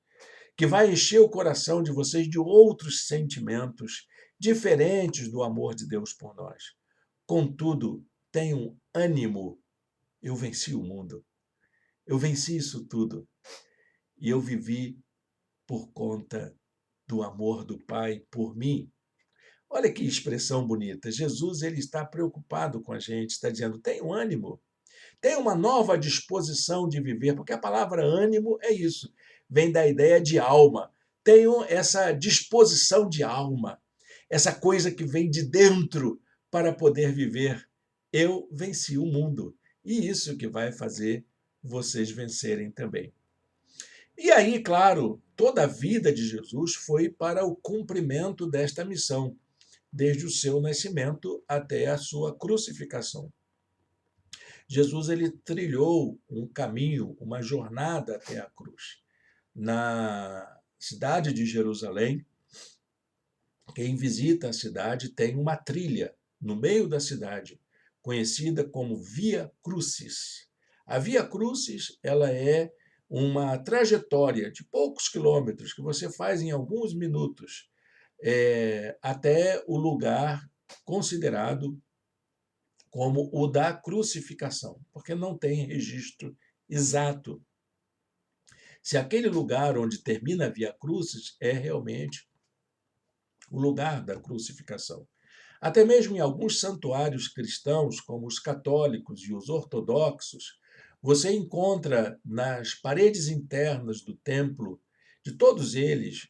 que vai encher o coração de vocês de outros sentimentos diferentes do amor de Deus por nós. Contudo, tenham ânimo. Eu venci o mundo. Eu venci isso tudo. E eu vivi por conta do amor do Pai por mim. Olha que expressão bonita. Jesus ele está preocupado com a gente, está dizendo: tenham ânimo. Tem uma nova disposição de viver, porque a palavra ânimo é isso, vem da ideia de alma. Tenho essa disposição de alma, essa coisa que vem de dentro para poder viver. Eu venci o mundo. E isso que vai fazer vocês vencerem também. E aí, claro, toda a vida de Jesus foi para o cumprimento desta missão, desde o seu nascimento até a sua crucificação. Jesus ele trilhou um caminho, uma jornada até a cruz. Na cidade de Jerusalém, quem visita a cidade tem uma trilha no meio da cidade, conhecida como Via Crucis. A Via Crucis, ela é uma trajetória de poucos quilômetros que você faz em alguns minutos até o lugar considerado como o da crucificação, porque não tem registro exato se aquele lugar onde termina a Via Crucis é realmente o lugar da crucificação. Até mesmo em alguns santuários cristãos, como os católicos e os ortodoxos, você encontra nas paredes internas do templo, de todos eles,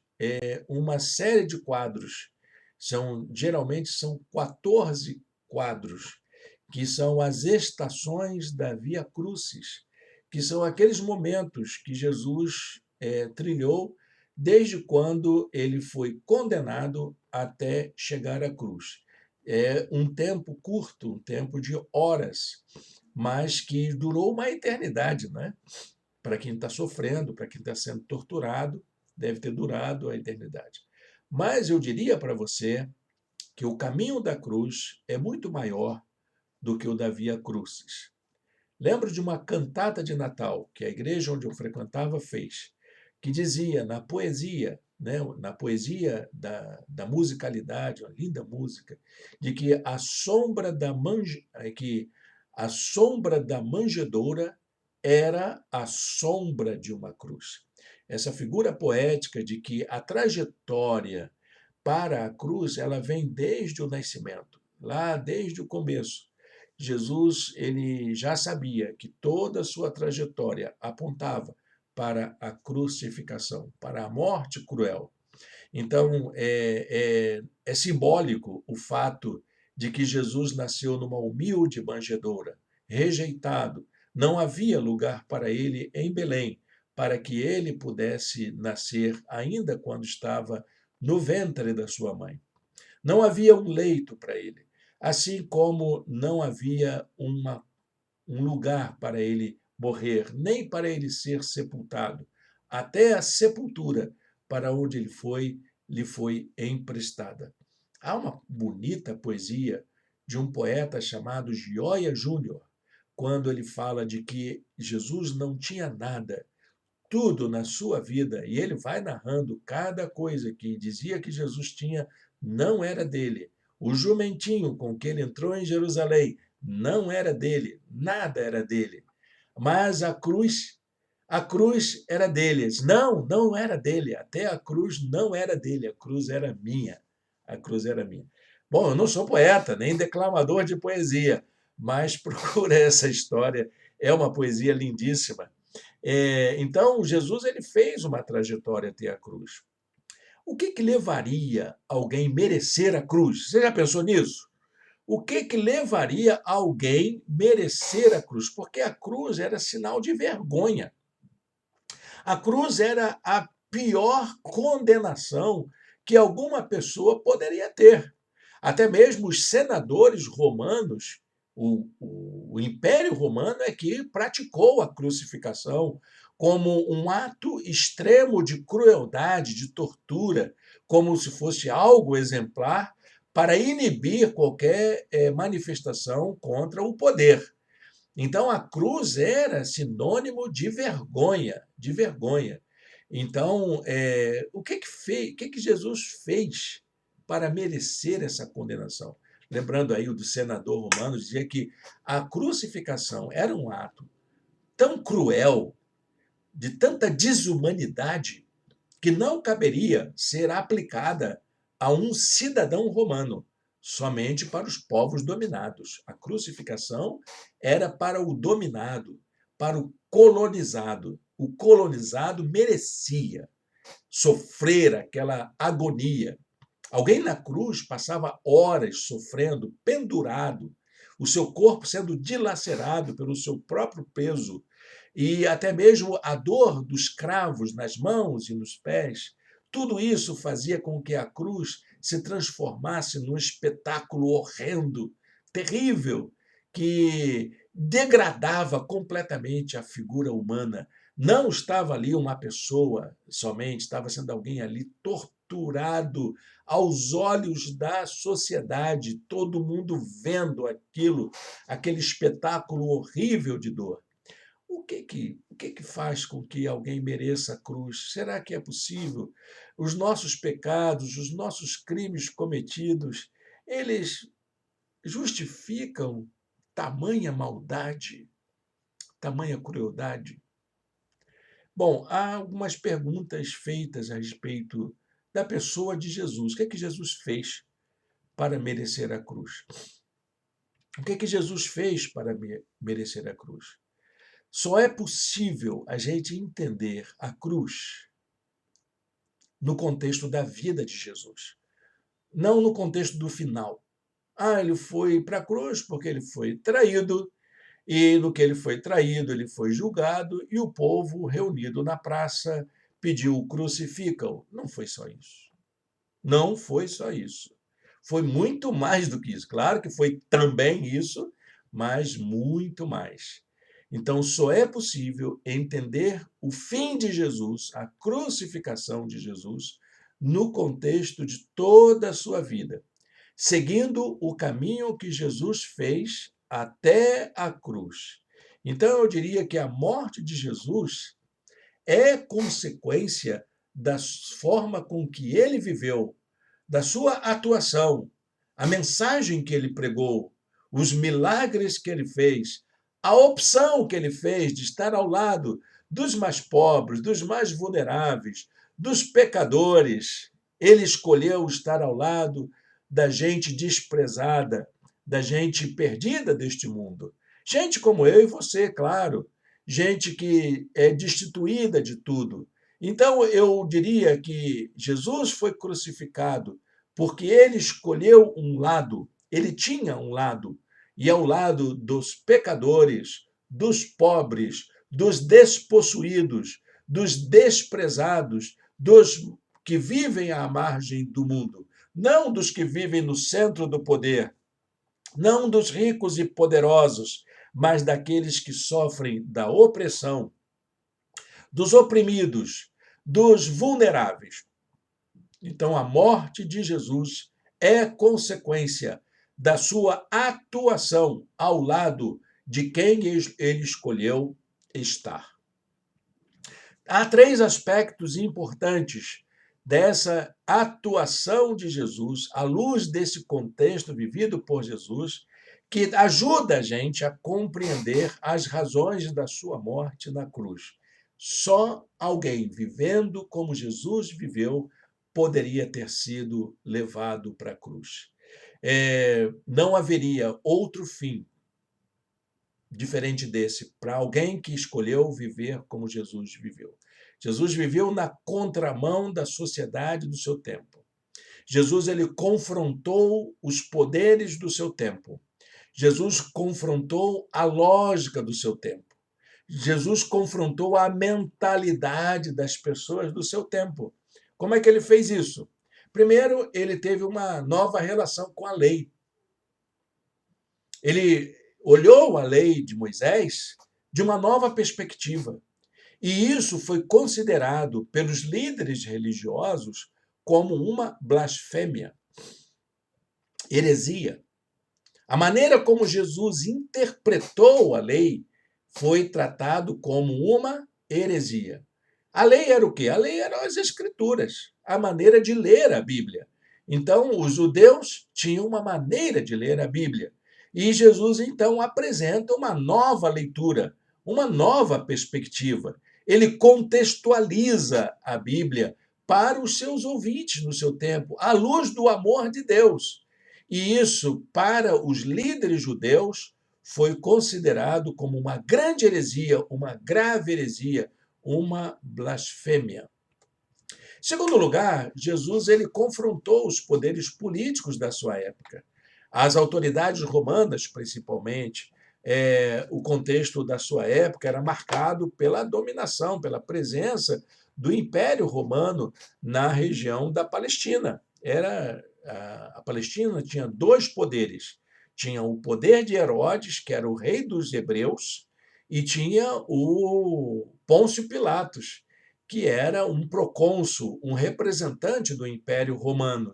uma série de quadros. Geralmente são 14 quadros que são as estações da Via Crucis, que são aqueles momentos que Jesus trilhou desde quando ele foi condenado até chegar à cruz. É um tempo curto, um tempo de horas, mas que durou uma eternidade, né? Para quem está sofrendo, para quem está sendo torturado, deve ter durado a eternidade. Mas eu diria para você que o caminho da cruz é muito maior do que o da Via Crucis. Lembro de uma cantata de Natal que a igreja onde eu frequentava fez, que dizia na poesia, né, na poesia da musicalidade, uma linda música, de que a sombra da manjedoura era a sombra de uma cruz. Essa figura poética de que a trajetória para a cruz ela vem desde o nascimento, lá desde o começo, Jesus ele já sabia que toda a sua trajetória apontava para a crucificação, para a morte cruel. Então, é simbólico o fato de que Jesus nasceu numa humilde manjedoura, rejeitado. Não havia lugar para ele em Belém, para que ele pudesse nascer ainda quando estava no ventre da sua mãe. Não havia um leito para ele, assim como não havia um lugar para ele morrer, nem para ele ser sepultado. Até a sepultura para onde ele foi, lhe foi emprestada. Há uma bonita poesia de um poeta chamado Gioia Júnior, quando ele fala de que Jesus não tinha nada, tudo na sua vida, e ele vai narrando cada coisa que dizia que Jesus tinha, não era dele. O jumentinho com que ele entrou em Jerusalém não era dele, nada era dele. Mas a cruz era deles. Não, não era dele. Até a cruz não era dele, a cruz era minha. A cruz era minha. Bom, eu não sou poeta, nem declamador de poesia, mas procura essa história. É uma poesia lindíssima. Então, Jesus ele fez uma trajetória até a cruz. O que levaria alguém a merecer a cruz? Você já pensou nisso? O que levaria alguém a merecer a cruz? Porque a cruz era sinal de vergonha. A cruz era a pior condenação que alguma pessoa poderia ter. Até mesmo os senadores romanos, o Império Romano é que praticou a crucificação como um ato extremo de crueldade, de tortura, como se fosse algo exemplar para inibir qualquer manifestação contra o poder. Então, a cruz era sinônimo de vergonha, de vergonha. Então, o que Jesus fez para merecer essa condenação? Lembrando aí o do senador romano, dizia que a crucificação era um ato tão cruel, de tanta desumanidade, que não caberia ser aplicada a um cidadão romano, somente para os povos dominados. A crucificação era para o dominado, para o colonizado. O colonizado merecia sofrer aquela agonia. Alguém na cruz passava horas sofrendo, pendurado, o seu corpo sendo dilacerado pelo seu próprio peso, e até mesmo a dor dos cravos nas mãos e nos pés. Tudo isso fazia com que a cruz se transformasse num espetáculo horrendo, terrível, que degradava completamente a figura humana. Não estava ali uma pessoa somente, estava sendo alguém ali torturado aos olhos da sociedade, todo mundo vendo aquilo, aquele espetáculo horrível de dor. O que faz com que alguém mereça a cruz? Será que é possível? Os nossos pecados, os nossos crimes cometidos, eles justificam tamanha maldade, tamanha crueldade? Bom, há algumas perguntas feitas a respeito da pessoa de Jesus. O que é que Jesus fez para merecer a cruz? O que é que Jesus fez para merecer a cruz? Só é possível a gente entender a cruz no contexto da vida de Jesus, não no contexto do final. Ele foi para a cruz porque ele foi traído, e no que ele foi traído, ele foi julgado, e o povo reunido na praça pediu crucifica-o. Não foi só isso. Não foi só isso. Foi muito mais do que isso. Claro que foi também isso, mas muito mais. Então, só é possível entender o fim de Jesus, a crucificação de Jesus, no contexto de toda a sua vida, seguindo o caminho que Jesus fez até a cruz. Então, eu diria que a morte de Jesus é consequência da forma com que ele viveu, da sua atuação, a mensagem que ele pregou, os milagres que ele fez, a opção que ele fez de estar ao lado dos mais pobres, dos mais vulneráveis, dos pecadores. Ele escolheu estar ao lado da gente desprezada, da gente perdida deste mundo. Gente como eu e você, claro. Gente que é destituída de tudo. Então, eu diria que Jesus foi crucificado porque ele escolheu um lado, ele tinha um lado, e é o lado dos pecadores, dos pobres, dos despossuídos, dos desprezados, dos que vivem à margem do mundo, não dos que vivem no centro do poder, não dos ricos e poderosos, mas daqueles que sofrem da opressão, dos oprimidos, dos vulneráveis. Então, a morte de Jesus é consequência da sua atuação ao lado de quem ele escolheu estar. Há três aspectos importantes dessa atuação de Jesus, à luz desse contexto vivido por Jesus, que ajuda a gente a compreender as razões da sua morte na cruz. Só alguém vivendo como Jesus viveu poderia ter sido levado para a cruz. Não haveria outro fim diferente desse para alguém que escolheu viver como Jesus viveu. Jesus viveu na contramão da sociedade do seu tempo. Jesus ele confrontou os poderes do seu tempo. Jesus confrontou a lógica do seu tempo. Jesus confrontou a mentalidade das pessoas do seu tempo. Como é que ele fez isso? Primeiro, ele teve uma nova relação com a lei. Ele olhou a lei de Moisés de uma nova perspectiva. E isso foi considerado pelos líderes religiosos como uma blasfêmia, heresia. A maneira como Jesus interpretou a lei foi tratado como uma heresia. A lei era o quê? A lei eram as escrituras, a maneira de ler a Bíblia. Então, os judeus tinham uma maneira de ler a Bíblia. E Jesus, então, apresenta uma nova leitura, uma nova perspectiva. Ele contextualiza a Bíblia para os seus ouvintes no seu tempo, à luz do amor de Deus. E isso, para os líderes judeus, foi considerado como uma grande heresia, uma grave heresia, uma blasfêmia. Em segundo lugar, Jesus ele confrontou os poderes políticos da sua época. As autoridades romanas, principalmente, o contexto da sua época era marcado pela dominação, pela presença do Império Romano na região da Palestina. A Palestina tinha dois poderes. Tinha o poder de Herodes, que era o rei dos hebreus, e tinha o Pôncio Pilatos, que era um procônsul, um representante do Império Romano.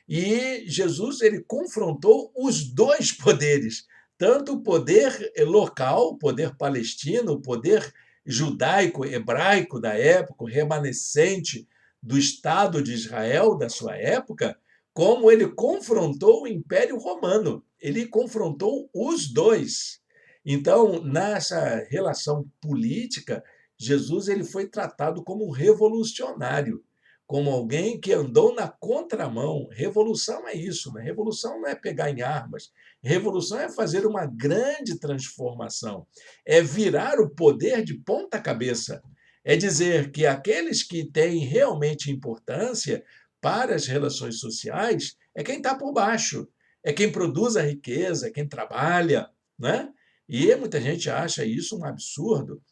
E Jesus ele confrontou os dois poderes, tanto o poder local, o poder palestino, o poder judaico, hebraico da época, o remanescente do Estado de Israel da sua época, como ele confrontou o Império Romano. Ele confrontou os dois. Então, nessa relação política, Jesus ele foi tratado como um revolucionário, como alguém que andou na contramão. Revolução é isso, né? Revolução não é pegar em armas. Revolução é fazer uma grande transformação, é virar o poder de ponta cabeça. É dizer que aqueles que têm realmente importância para as relações sociais é quem está por baixo, é quem produz a riqueza, é quem trabalha, né? E muita gente acha isso um absurdo.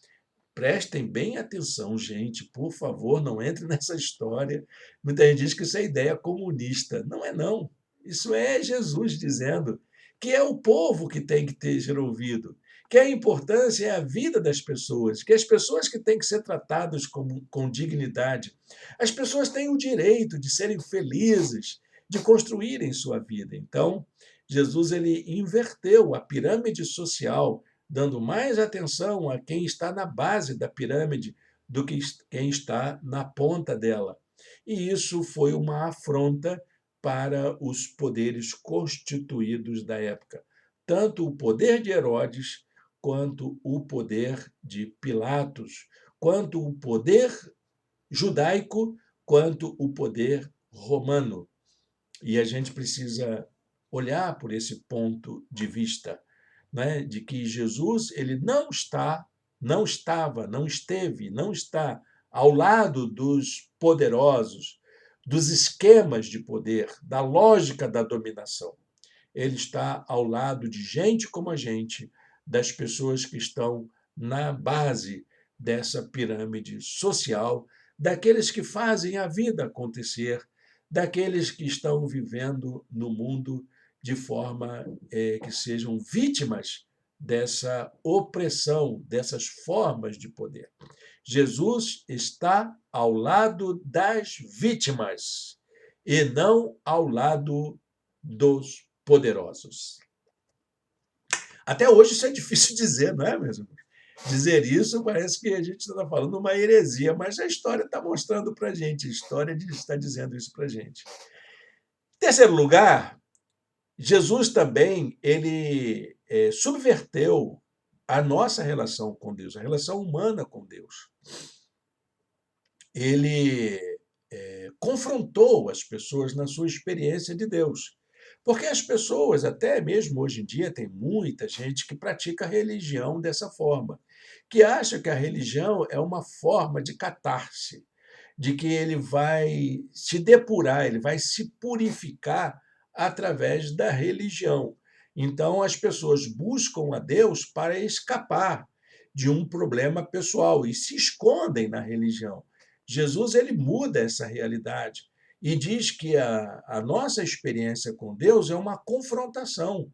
Prestem bem atenção, gente, por favor, não entre nessa história. Muita gente diz que isso é ideia comunista. Não é, não. Isso é Jesus dizendo que é o povo que tem que ser ouvido, que a importância é a vida das pessoas, que as pessoas que têm que ser tratadas com dignidade. As pessoas têm o direito de serem felizes, de construírem sua vida. Então, Jesus ele inverteu a pirâmide social, dando mais atenção a quem está na base da pirâmide do que quem está na ponta dela. E isso foi uma afronta para os poderes constituídos da época, tanto o poder de Herodes, quanto o poder de Pilatos, quanto o poder judaico, quanto o poder romano. E a gente precisa olhar por esse ponto de vista, né, de que Jesus ele não está, não estava, não esteve, não está ao lado dos poderosos, dos esquemas de poder, da lógica da dominação. Ele está ao lado de gente como a gente, das pessoas que estão na base dessa pirâmide social, daqueles que fazem a vida acontecer, daqueles que estão vivendo no mundo de forma que sejam vítimas dessa opressão, dessas formas de poder. Jesus está ao lado das vítimas e não ao lado dos poderosos. Até hoje isso é difícil dizer, não é mesmo? Dizer isso parece que a gente está falando uma heresia, mas a história está mostrando para a gente, a história está dizendo isso para a gente. Em terceiro lugar, Jesus também ele subverteu a nossa relação com Deus, a relação humana com Deus. Ele confrontou as pessoas na sua experiência de Deus. Porque as pessoas, até mesmo hoje em dia, tem muita gente que pratica religião dessa forma, que acha que a religião é uma forma de catarse, de que ele vai se depurar, ele vai se purificar através da religião. Então, as pessoas buscam a Deus para escapar de um problema pessoal e se escondem na religião. Jesus ele muda essa realidade e diz que a nossa experiência com Deus é uma confrontação.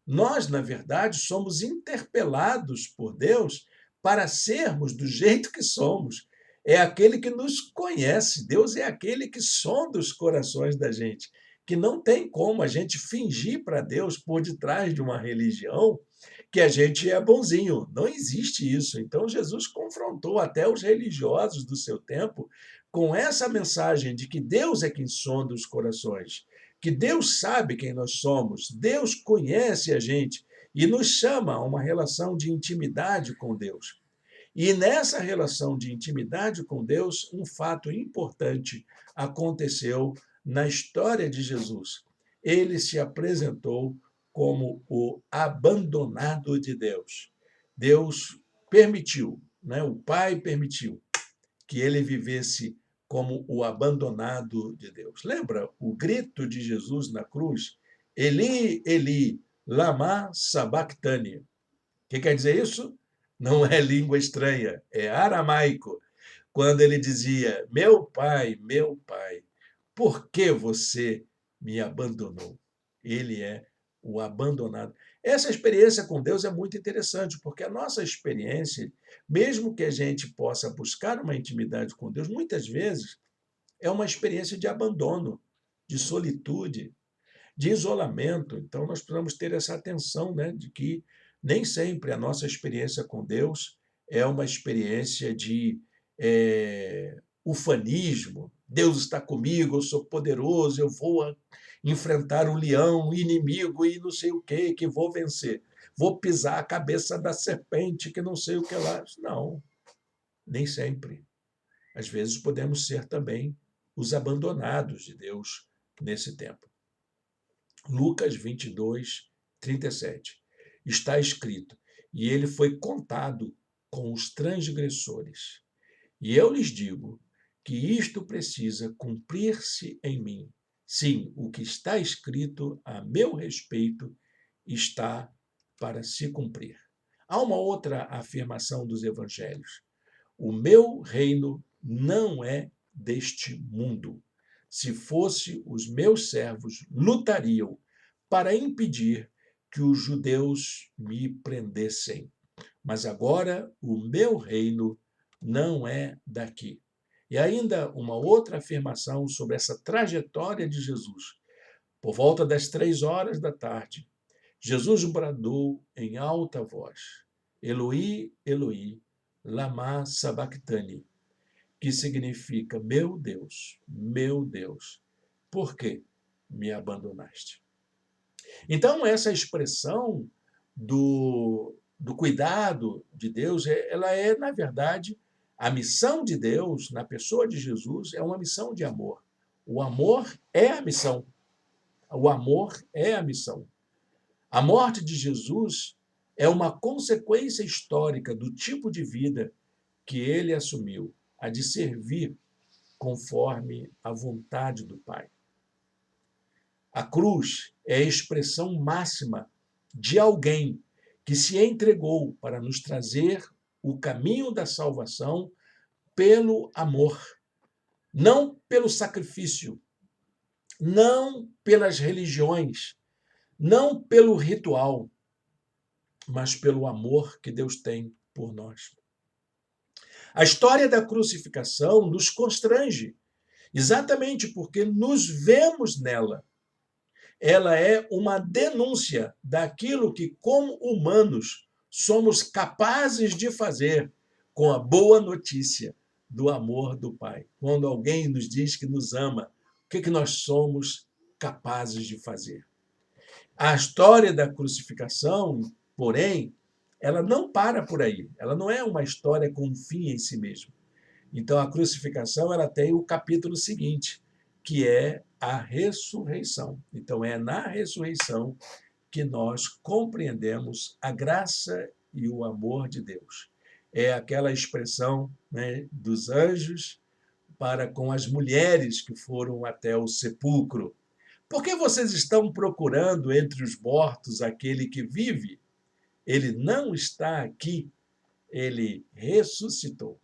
Nós, na verdade, somos interpelados por Deus para sermos do jeito que somos. É aquele que nos conhece, Deus é aquele que sonda os corações da gente, que não tem como a gente fingir para Deus por detrás de uma religião que a gente é bonzinho. Não existe isso. Então, Jesus confrontou até os religiosos do seu tempo com essa mensagem de que Deus é quem sonda os corações, que Deus sabe quem nós somos, Deus conhece a gente e nos chama a uma relação de intimidade com Deus. E nessa relação de intimidade com Deus, um fato importante aconteceu na história de Jesus. Ele se apresentou como o abandonado de Deus. Deus permitiu, né? O Pai permitiu que ele vivesse como o abandonado de Deus. Lembra o grito de Jesus na cruz? Eli, Eli, lama sabachthani. O que quer dizer isso? Não é língua estranha, é aramaico. Quando ele dizia: meu pai, por que você me abandonou? Ele é o abandonado. Essa experiência com Deus é muito interessante, porque a nossa experiência, mesmo que a gente possa buscar uma intimidade com Deus, muitas vezes é uma experiência de abandono, de solitude, de isolamento. Então, nós precisamos ter essa atenção, né, de que nem sempre a nossa experiência com Deus é uma experiência de ufanismo. Deus está comigo, eu sou poderoso, eu vou enfrentar o leão, o inimigo e não sei o quê, que vou vencer. Vou pisar a cabeça da serpente, que não sei o que lá. Não, nem sempre. Às vezes podemos ser também os abandonados de Deus nesse tempo. Lucas 22, 37. Está escrito: e ele foi contado com os transgressores. E eu lhes digo que isto precisa cumprir-se em mim. Sim, o que está escrito a meu respeito está para se cumprir. Há uma outra afirmação dos evangelhos: o meu reino não é deste mundo. Se fosse, os meus servos lutariam para impedir que os judeus me prendessem. Mas agora o meu reino não é daqui. E ainda uma outra afirmação sobre essa trajetória de Jesus. Por volta das 3 horas da tarde, Jesus bradou em alta voz: Eloi, Eloi, lama sabachthani, que significa: meu Deus, por que me abandonaste? Então, essa expressão do cuidado de Deus, ela é, na verdade, a missão de Deus na pessoa de Jesus é uma missão de amor. O amor é a missão. O amor é a missão. A morte de Jesus é uma consequência histórica do tipo de vida que ele assumiu, a de servir conforme a vontade do Pai. A cruz é a expressão máxima de alguém que se entregou para nos trazer o caminho da salvação pelo amor, não pelo sacrifício, não pelas religiões, não pelo ritual, mas pelo amor que Deus tem por nós. A história da crucificação nos constrange, exatamente porque nos vemos nela. Ela é uma denúncia daquilo que, como humanos, somos capazes de fazer com a boa notícia do amor do Pai. Quando alguém nos diz que nos ama, o que nós somos capazes de fazer? A história da crucificação, porém, ela não para por aí. Ela não é uma história com um fim em si mesma. Então, a crucificação ela tem o capítulo seguinte, que é a ressurreição. Então, é na ressurreição que nós compreendemos a graça e o amor de Deus. É aquela expressão, né, dos anjos para com as mulheres que foram até o sepulcro. Por que vocês estão procurando entre os mortos aquele que vive? Ele não está aqui, ele ressuscitou.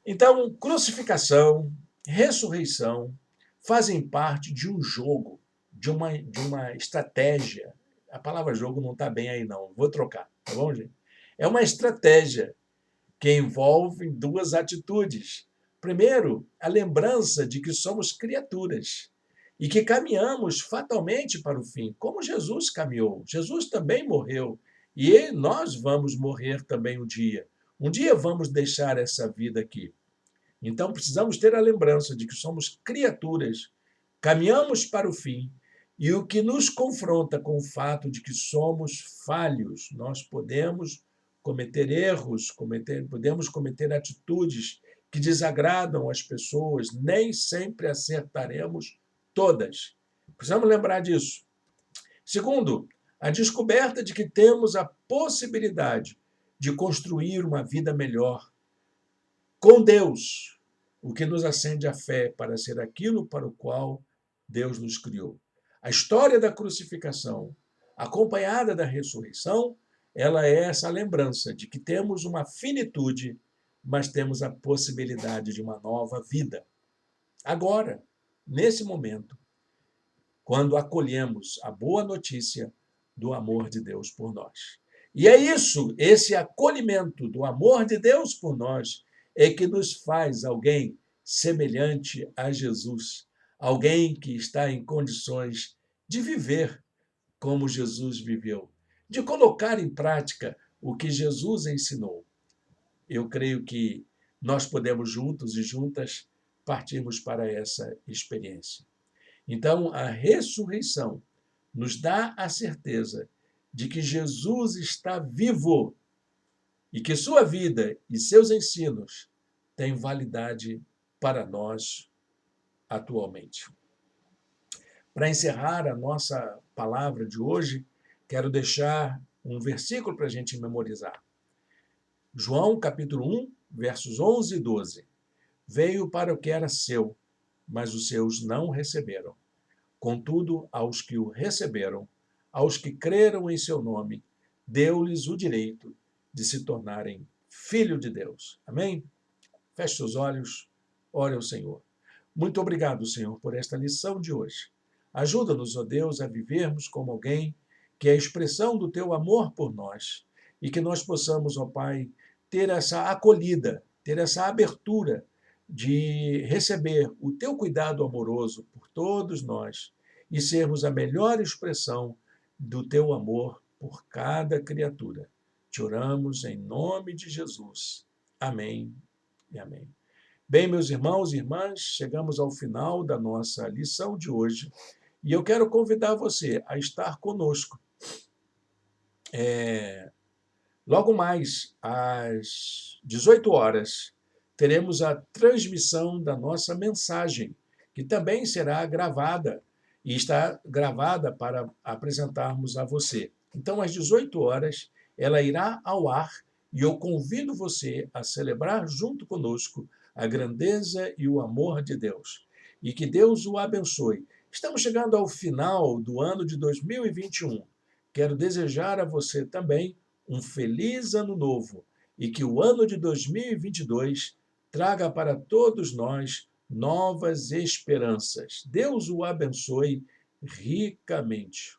Então, crucificação, ressurreição fazem parte de um jogo, de uma estratégia. A palavra jogo não está bem aí, não. Vou trocar, tá bom, gente? É uma estratégia que envolve duas atitudes. Primeiro, a lembrança de que somos criaturas e que caminhamos fatalmente para o fim, como Jesus caminhou. Jesus também morreu e nós vamos morrer também um dia. Um dia vamos deixar essa vida aqui. Então, precisamos ter a lembrança de que somos criaturas, caminhamos para o fim, e o que nos confronta com o fato de que somos falhos, nós podemos cometer erros, podemos cometer atitudes que desagradam as pessoas, nem sempre acertaremos todas. Precisamos lembrar disso. Segundo, a descoberta de que temos a possibilidade de construir uma vida melhor com Deus, o que nos acende a fé para ser aquilo para o qual Deus nos criou. A história da crucificação, acompanhada da ressurreição, ela é essa lembrança de que temos uma finitude, mas temos a possibilidade de uma nova vida. Agora, nesse momento, quando acolhemos a boa notícia do amor de Deus por nós. E é isso, esse acolhimento do amor de Deus por nós, é que nos faz alguém semelhante a Jesus, alguém que está em condições de viver como Jesus viveu, de colocar em prática o que Jesus ensinou. Eu creio que nós podemos juntos e juntas partirmos para essa experiência. Então, a ressurreição nos dá a certeza de que Jesus está vivo e que sua vida e seus ensinos têm validade para nós atualmente. Para encerrar a nossa palavra de hoje, quero deixar um versículo para a gente memorizar. João, capítulo 1, versos 11 e 12. Veio para o que era seu, mas os seus não receberam. Contudo, aos que o receberam, aos que creram em seu nome, deu-lhes o direito de se tornarem filho de Deus. Amém? Feche seus olhos, ore ao Senhor. Muito obrigado, Senhor, por esta lição de hoje. Ajuda-nos, ó Deus, a vivermos como alguém que é a expressão do teu amor por nós e que nós possamos, ó Pai, ter essa acolhida, ter essa abertura de receber o teu cuidado amoroso por todos nós e sermos a melhor expressão do teu amor por cada criatura. Te oramos em nome de Jesus. Amém e amém. Bem, meus irmãos e irmãs, chegamos ao final da nossa lição de hoje e eu quero convidar você a estar conosco. Logo mais, às 18 horas, teremos a transmissão da nossa mensagem, que também será gravada e está gravada para apresentarmos a você. Então, às 18 horas, ela irá ao ar e eu convido você a celebrar junto conosco a grandeza e o amor de Deus. E que Deus o abençoe. Estamos chegando ao final do ano de 2021. Quero desejar a você também um feliz ano novo e que o ano de 2022 traga para todos nós novas esperanças. Deus o abençoe ricamente.